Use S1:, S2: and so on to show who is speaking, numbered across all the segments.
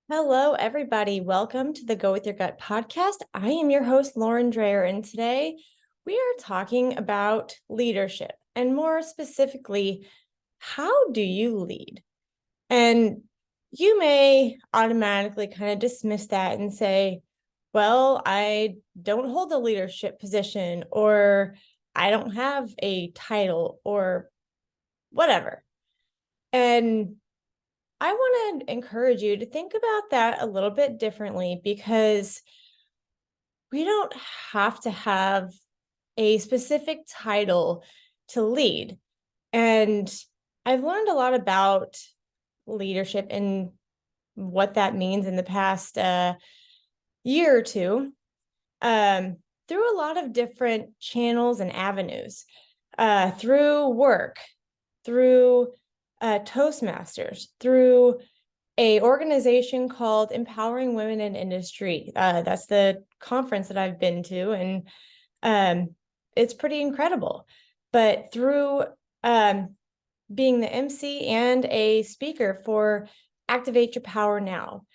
S1: Hello, everybody. Welcome to the Go With Your Gut podcast. I am your host, Lauren Dreyer, and today we are talking about leadership and more specifically, how do you lead? And you may automatically kind of dismiss that and say, well, I don't hold a leadership position, or I don't have a title, or whatever. And I want to encourage you to think about that a little bit differently because we don't have to have a specific title to lead. And I've learned a lot about leadership and what that means in the past year or two through a lot of different channels and avenues, through work, through Toastmasters, through a organization called Empowering Women in Industry. That's the conference that I've been to, and it's pretty incredible. But through being the MC and a speaker for Activate Your Power Now,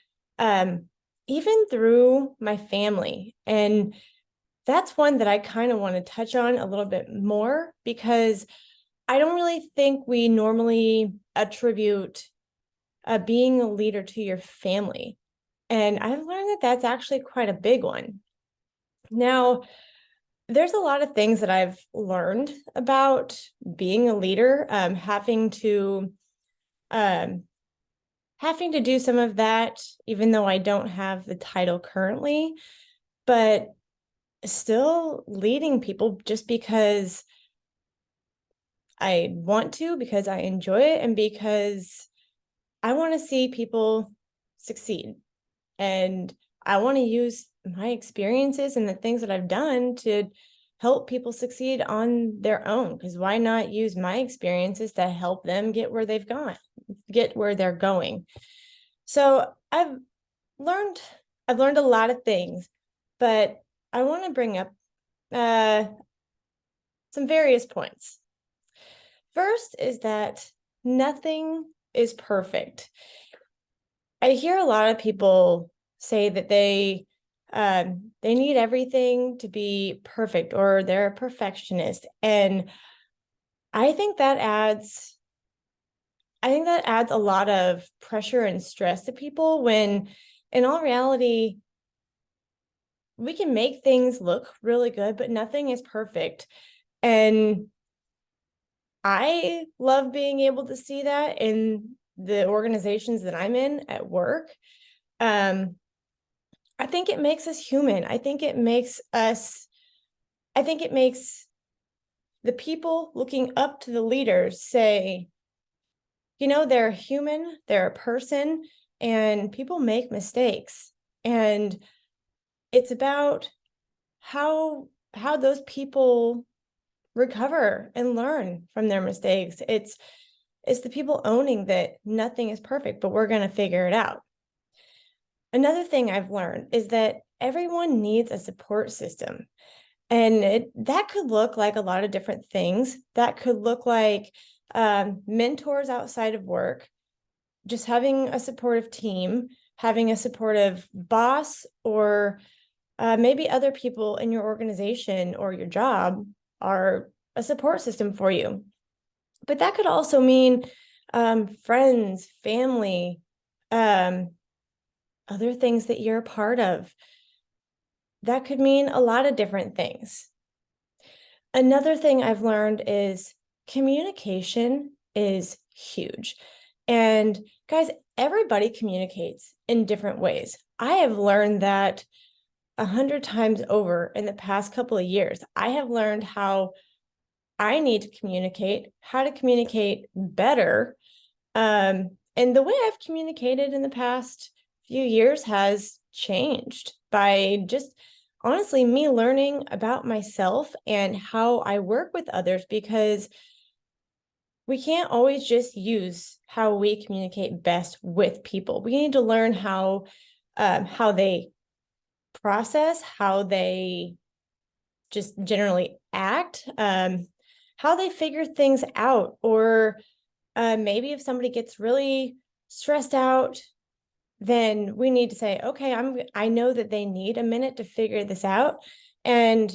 S1: even through my family. And that's one that I kind of want to touch on a little bit more because I don't really think we normally attribute being a leader to your family. And I've learned that that's actually quite a big one. Now, there's a lot of things that I've learned about being a leader, um, having to do some of that, even though I don't have the title currently, but still leading people just because I want to, because I enjoy it, and because I want to see people succeed. And I want to use my experiences and the things that I've done to help people succeed on their own. Because why not use my experiences to help them get where they're going? So learned, I've learned a lot of things, but I want to bring up uh, some various points. First is that nothing is perfect. I hear a lot of people say that they need everything to be perfect, or they're a perfectionist, and I think that adds a lot of pressure and stress to people when in all reality we can make things look really good, but nothing is perfect. And I love being able to see that in the organizations that I'm in at work. Um, I think it makes us human. I think it makes the people looking up to the leaders say, they're human, they're a person, and people make mistakes. And it's about how those people recover and learn from their mistakes. It's the people owning that nothing is perfect, but we're going to figure it out. Another thing I've learned is that everyone needs a support system. And that could look like a lot of different things. That could look like mentors outside of work, just having a supportive team, having a supportive boss, or maybe other people in your organization or your job are a support system for you. But that could also mean friends, family, um, other things that you're a part of. That could mean a lot of different things. Another thing I've learned is communication is huge. And guys, everybody communicates in different ways. I have learned that 100 times over in the past couple of years. I have learned how I need to communicate, how to communicate better. And the way I've communicated in the past few years has changed by just honestly me learning about myself and how I work with others, because we can't always just use how we communicate best with people. We need to learn how they process, how they just generally act, how they figure things out, or Maybe if somebody gets really stressed out, then we need to say, okay, I know that they need a minute to figure this out, and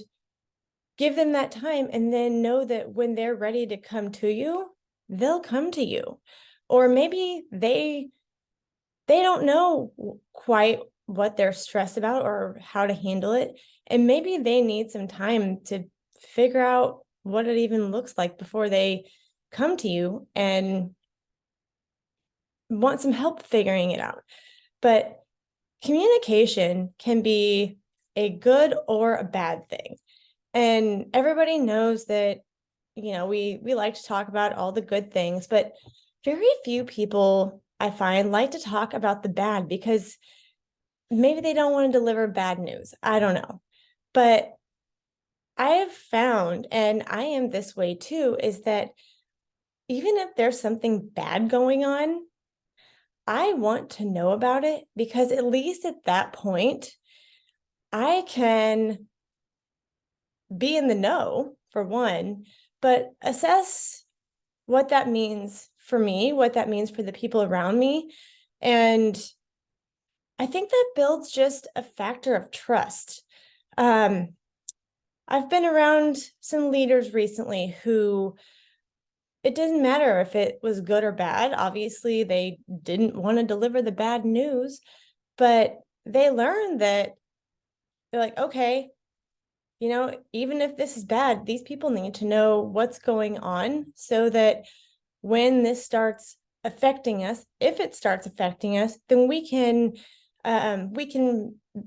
S1: give them that time, and then know that when they're ready to come to you, they'll come to you. Or maybe they don't know quite what they're stressed about or how to handle it, and maybe they need some time to figure out what it even looks like before they come to you and want some help figuring it out. But communication can be a good or a bad thing. And everybody knows that, we like to talk about all the good things, but very few people, I find, like to talk about the bad, because maybe they don't want to deliver bad news. I don't know. But I have found, and I am this way too, is that even if there's something bad going on, I want to know about it, because at least at that point, I can be in the know, for one, but assess what that means for me, what that means for the people around me. And I think that builds just a factor of trust. Um, I've been around some leaders recently who, it didn't matter if it was good or bad. Obviously, they didn't want to deliver the bad news, but they learned that they're like, okay, even if this is bad, these people need to know what's going on, so that when this starts affecting us, if it starts affecting us, then we can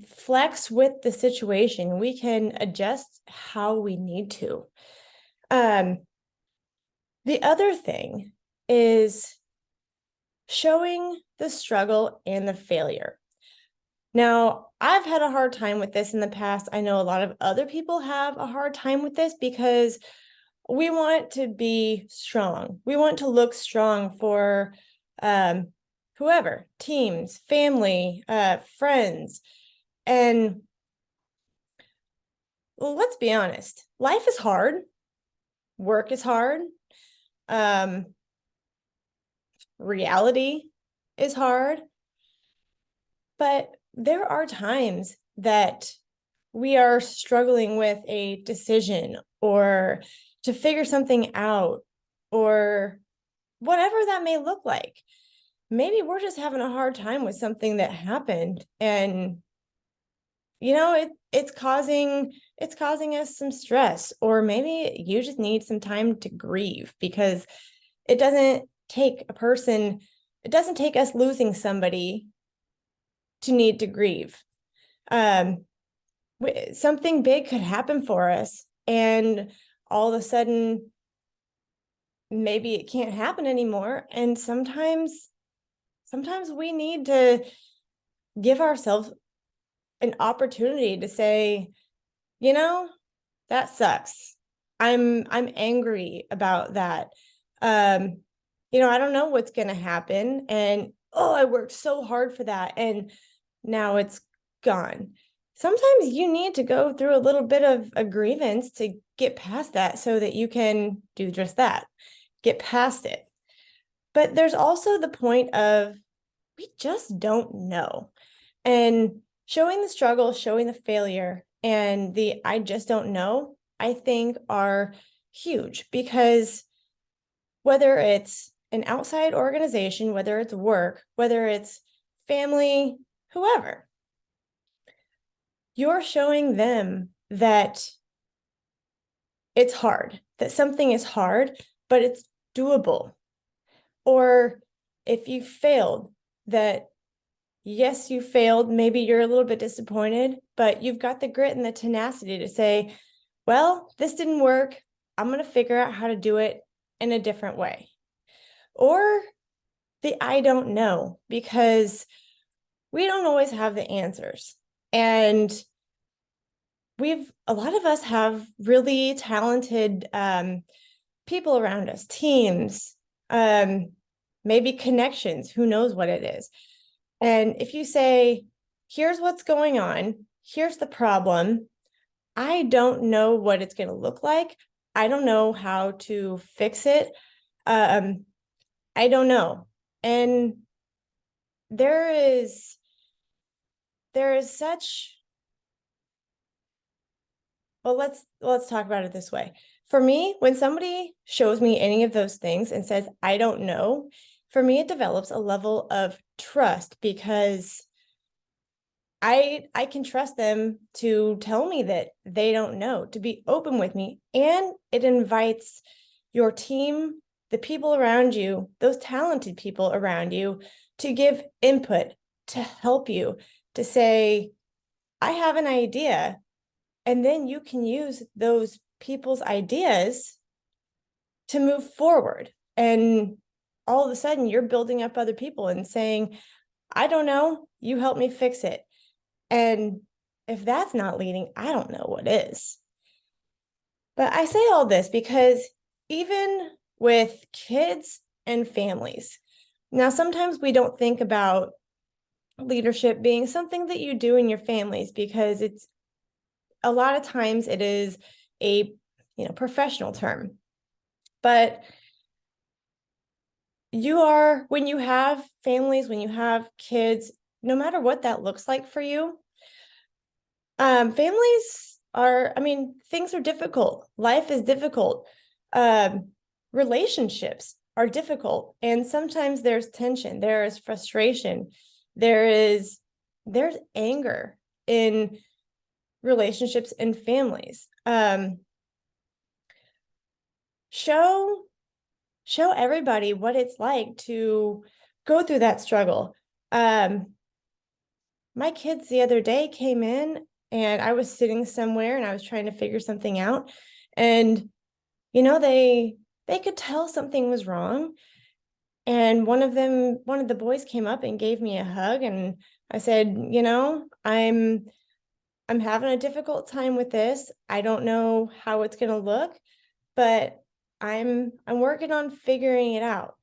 S1: flex with the situation. We can adjust how we need to. Um, the other thing is showing the struggle and the failure. Now, I've had a hard time with this in the past. I know a lot of other people have a hard time with this, because we want to be strong. We want to look strong for um, whoever, teams, family, friends. And well, let's be honest, life is hard. Work is hard. Um, Reality is hard. But there are times that we are struggling with a decision, or to figure something out, or whatever that may look like. Maybe we're just having a hard time with something that happened, and it's causing us some stress. Or maybe you just need some time to grieve, because it doesn't take a person it doesn't take us losing somebody to need to grieve. um Something big could happen for us, and all of a sudden maybe it can't happen anymore. And sometimes we need to give ourselves an opportunity to say, you know, that sucks. I'm angry about that. Um, I don't know what's gonna happen. And oh, I worked so hard for that, and now it's gone. Sometimes you need to go through a little bit of a grievance to get past that, so that you can do just that, get past it. But there's also the point of, we just don't know. And showing the struggle, showing the failure, and the I just don't know, I think are huge, because whether it's an outside organization, whether it's work, whether it's family, whoever, you're showing them that it's hard, that something is hard, but it's doable. Or if you failed, that yes, you failed. Maybe you're a little bit disappointed, but you've got the grit and the tenacity to say, well, this didn't work. I'm going to figure out how to do it in a different way. Or the I don't know, because we don't always have the answers. And a lot of us have really talented people around us, teams, maybe connections, who knows what it is. And if you say, here's what's going on, here's the problem, I don't know what it's going to look like, I don't know how to fix it. I don't know. And there is there is such well, let's talk about it this way. For me, when somebody shows me any of those things and says, I don't know, for me, it develops a level of trust because I can trust them to tell me that they don't know, to be open with me. And it invites your team, the people around you, those talented people around you, to give input, to help you, to say, I have an idea. And then you can use those people's ideas to move forward. And all of a sudden, you're building up other people and saying, I don't know, you help me fix it. And if that's not leading, I don't know what is. But I say all this because even with kids and families, now sometimes we don't think about leadership being something that you do in your families because it's a lot of times it is a professional term. But when you have families, when you have kids, no matter what that looks like for you, families are, I mean, things are difficult. Life is difficult. Um, Relationships are difficult. And sometimes there's tension, there is frustration, there is there's anger in relationships and families. Show everybody what it's like to go through that struggle. My kids the other day came in and I was sitting somewhere and I was trying to figure something out. And, they could tell something was wrong. And one of the boys came up and gave me a hug. And I said, I'm having a difficult time with this. I don't know how it's going to look, but I'm working on figuring it out.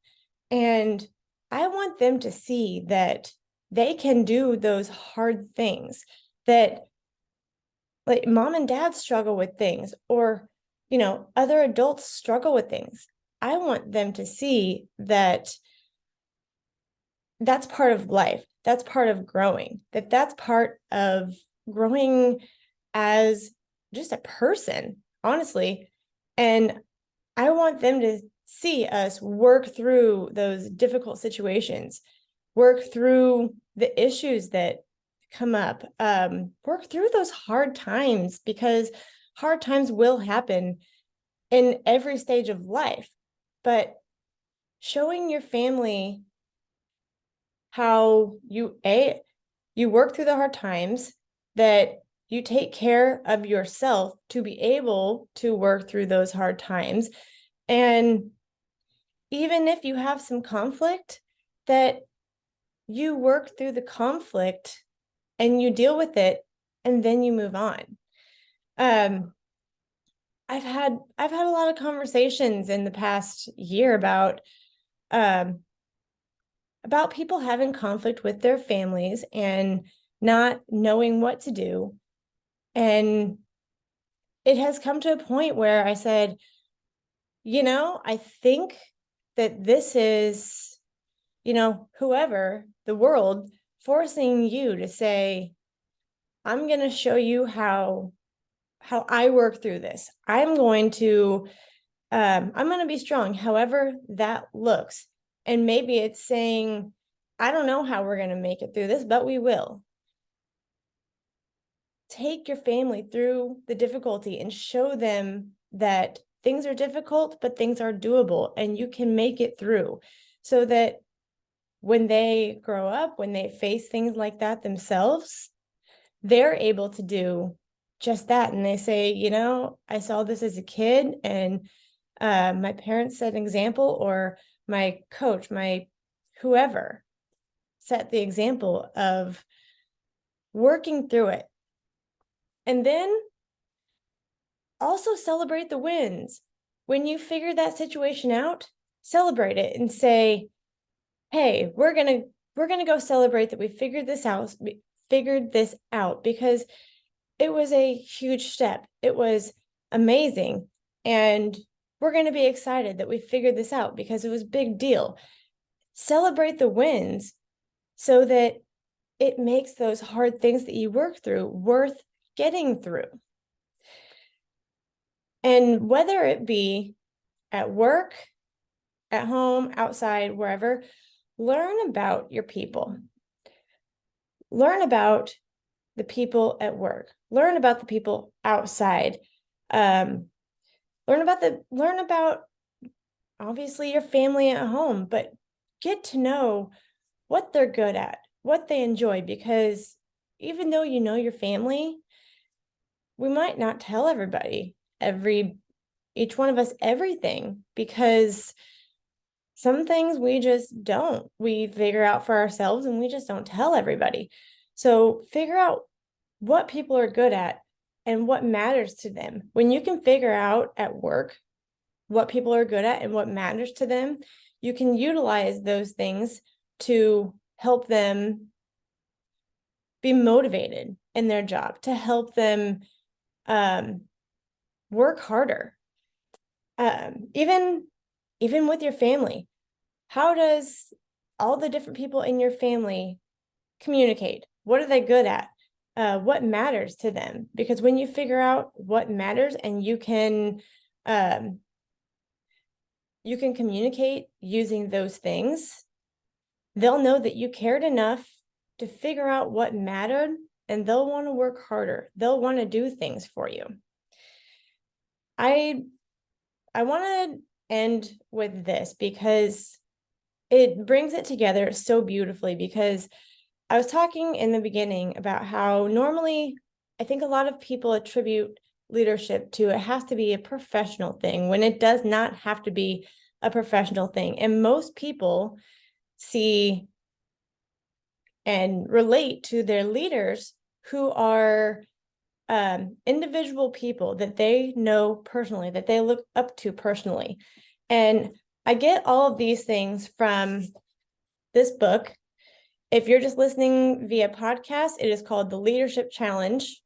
S1: And I want them to see that they can do those hard things, that like mom and dad struggle with things, or, other adults struggle with things. I want them to see that that's part of life. That's part of growing, that's part of growing as just a person, honestly. And I want them to see us work through those difficult situations, work through the issues that come up, work through those hard times, because hard times will happen in every stage of life. But showing your family how you work through the hard times, that you take care of yourself to be able to work through those hard times. And even if you have some conflict, that you work through the conflict and you deal with it and then you move on. Um, I've had a lot of conversations in the past year um, about people having conflict with their families and not knowing what to do. And it has come to a point where I said, I think that this is, whoever, the world, forcing you to say, I'm going to show you how I work through this. I'm going to be strong, however that looks. And maybe it's saying, I don't know how we're going to make it through this, but we will. Take your family through the difficulty and show them that things are difficult, but things are doable and you can make it through, so that when they grow up, when they face things like that themselves, they're able to do just that. And they say, I saw this as a kid and my parents set an example, or my coach, my whoever set the example of working through it. And then also celebrate the wins. When you figure that situation out, celebrate it and say, hey, we're gonna go celebrate that we figured this out, because it was a huge step. It was amazing. And we're going to be excited that we figured this out because it was a big deal. celebrate the wins so that it makes those hard things that you work through worth getting through. And whether it be at work, at home, outside, wherever, learn about your people. Learn about the people at work. Learn about the people outside. Learn about obviously your family at home, but get to know what they're good at, what they enjoy, because even though you know your family, we might not tell everybody, each one of us, everything, because some things we just don't. We figure out for ourselves and we just don't tell everybody. So figure out what people are good at and what matters to them. When you can figure out at work what people are good at and what matters to them, you can utilize those things to help them be motivated in their job, to help them work harder. Even with your family, how does all the different people in your family communicate? What are they good at? What matters to them? Because when you figure out what matters and you can communicate using those things, they'll know that you cared enough to figure out what mattered, and they'll want to work harder. They'll want to do things for you. I want to end with this because it brings it together so beautifully, because I was talking in the beginning about how normally I think a lot of people attribute leadership to it has to be a professional thing when it does not have to be a professional thing. And most people see and relate to their leaders who are individual people that they know personally, that they look up to personally. And I get all of these things from this book. If you're just listening via podcast, it is called The Leadership Challenge.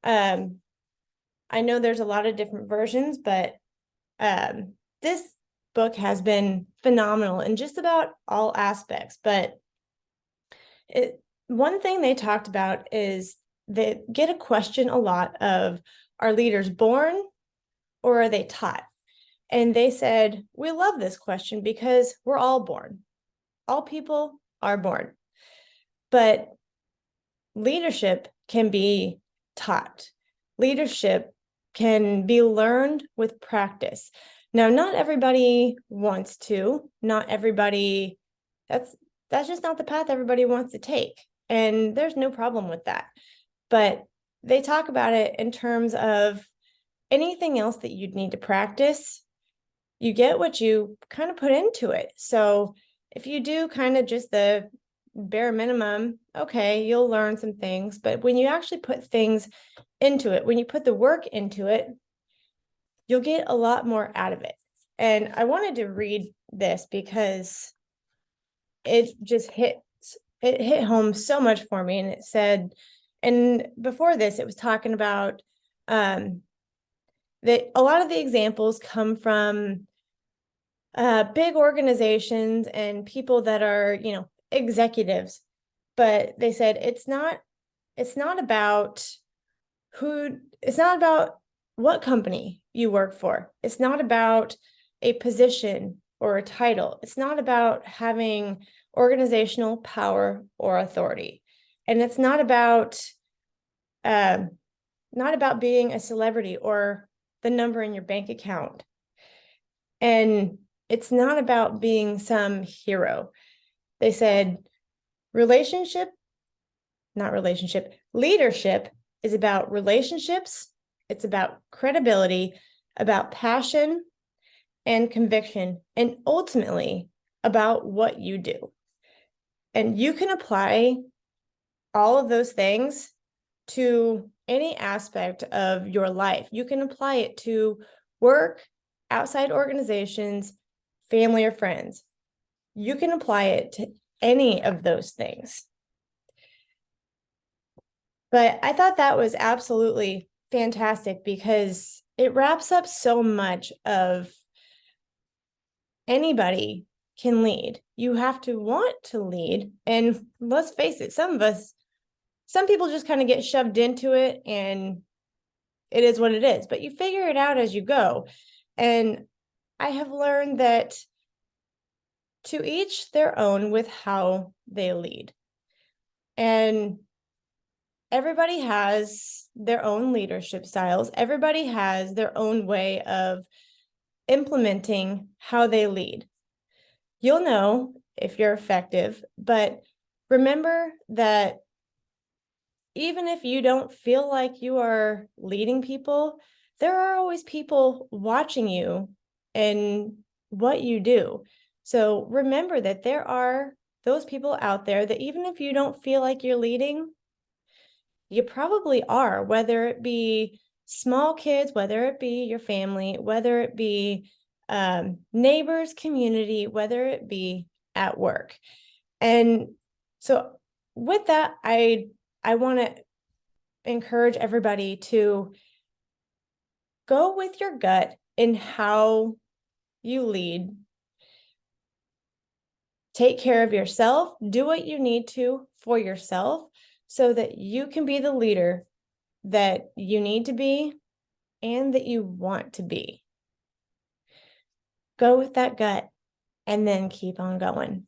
S1: I know there's a lot of different versions, but this book has been phenomenal in just about all aspects. But one thing they talked about is they get a question a lot of, are leaders born or are they taught? And they said, we love this question because we're all born. All people are born. But leadership can be taught. Leadership can be learned with practice. Now, not everybody wants to, not everybody, that's just not the path everybody wants to take. And there's no problem with that. But they talk about it in terms of anything else that you'd need to practice, you get what you kind of put into it. So if you do kind of just the bare minimum, okay, you'll learn some things. But when you actually put things into it, when you put the work into it, you'll get a lot more out of it. And I wanted to read this because it just hit home so much for me. And it said, and before this, it was talking about that a lot of the examples come from big organizations and people that are, executives. But they said it's not about it's not about what company you work for. It's not about a position or a title. It's not about having organizational power or authority. And it's not about being a celebrity or the number in your bank account. And it's not about being some hero. They said leadership is about relationships. It's about credibility, about passion and conviction, and ultimately about what you do. And you can apply all of those things to any aspect of your life. You can apply it to work, outside organizations, family, or friends. You can apply it to any of those things. But I thought that was absolutely fantastic because it wraps up so much of anybody can lead. You have to want to lead. And let's face it, some people just kind of get shoved into it and it is what it is, but you figure it out as you go. And I have learned that to each their own with how they lead. And everybody has their own leadership styles. Everybody has their own way of implementing how they lead. You'll know if you're effective, but remember that even if you don't feel like you are leading people, there are always people watching you and what you do. So remember that there are those people out there that even if you don't feel like you're leading, you probably are, whether it be small kids, whether it be your family, whether it be neighbors, community, whether it be at work. And so with that, I want to encourage everybody to go with your gut in how you lead. Take care of yourself, do what you need to for yourself so that you can be the leader that you need to be and that you want to be. Go with that gut and then keep on going.